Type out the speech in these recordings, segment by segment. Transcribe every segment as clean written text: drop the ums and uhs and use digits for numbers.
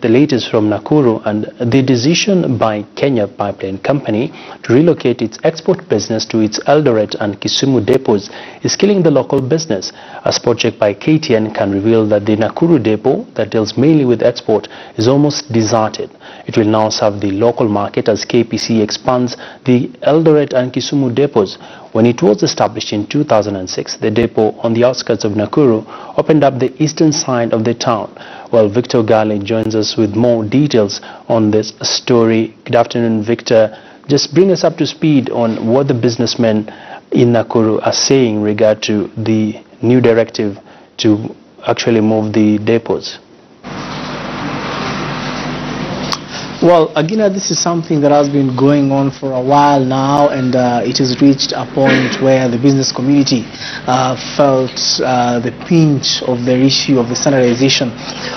the latest from Nakuru, and the decision by Kenya Pipeline Company to relocate its export business to its Eldoret and Kisumu depots is killing the local business. A spot check by KTN can reveal that the Nakuru depot, that deals mainly with export, is almost deserted. It will now serve the local market as KPC expands the Eldoret and Kisumu depots. When it was established in 2006, the depot on the outskirts of Nakuru opened up the eastern side of the town. Well, Victor Gale joins us with more details on this story. Good afternoon, Victor. Just bring us up to speed on what the businessmen in Nakuru are saying in regard to the new directive to actually move the depots. Well, Agina, this is something that has been going on for a while now, and it has reached a point where the business community felt the pinch of the issue of the standardization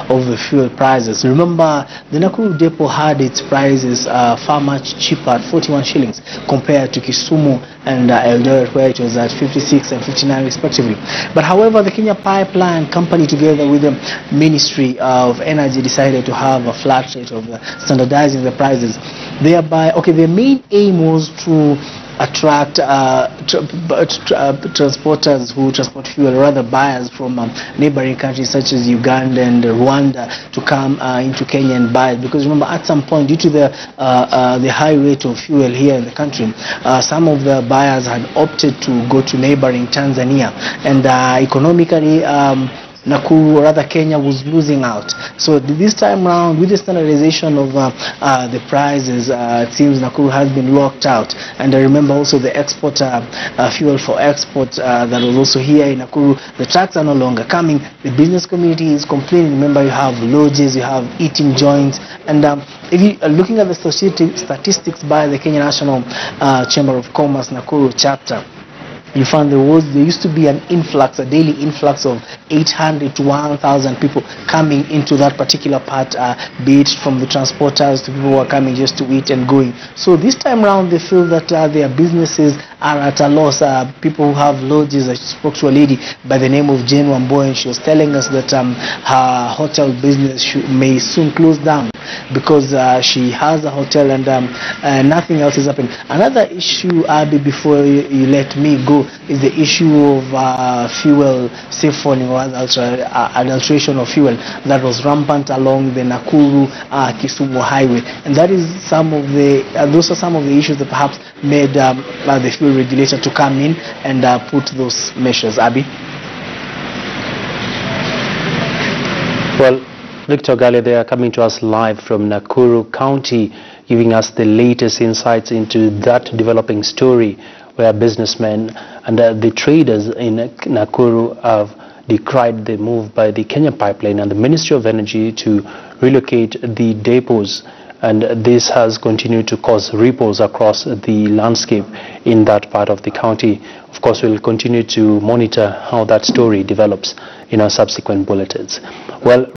of the fuel prices. Remember, the Nakuru depot had its prices far much cheaper at 41 shillings compared to Kisumu and Eldoret, where it was at 56 and 59 respectively. But however, the Kenya Pipeline Company, together with the Ministry of Energy, decided to have a flat rate of standardizing the prices. Thereby, their main aim was to attract transporters who transport fuel, rather buyers from neighboring countries such as Uganda and Rwanda to come into Kenya and buy it. Because remember, at some point, due to the high rate of fuel here in the country, some of the buyers had opted to go to neighboring Tanzania, and economically Nakuru, or rather Kenya, was losing out. So this time around, with the standardization of the prices, it seems Nakuru has been locked out. And I remember also the export fuel for export that was also here in Nakuru. The trucks are no longer coming. The business community is complaining. Remember, you have lodges, you have eating joints, and if you are looking at the statistics by the Kenya National Chamber of Commerce Nakuru chapter, you found there used to be an influx, a daily influx of 800 to 1,000 people coming into that particular part, be it from the transporters to people who are coming just to eat and going. So this time around, they feel that their businesses are at a loss. People who have lodges, I spoke to a lady by the name of Jane Wamboy, and she was telling us that her hotel business may soon close down because she has a hotel and nothing else is happening. Another issue, Abby, before you let me go, is the issue of fuel siphoning or adulteration of fuel that was rampant along the Nakuru-Kisumu highway, and that is those are some of the issues that perhaps made the fuel regulator to come in and put those measures. Abby? Well, Victor Gale, they are coming to us live from Nakuru County, giving us the latest insights into that developing story where businessmen and the traders in Nakuru have decried the move by the Kenya Pipeline and the Ministry of Energy to relocate the depots. And this has continued to cause ripples across the landscape in that part of the county. Of course, we'll continue to monitor how that story develops in our subsequent bulletins. Well,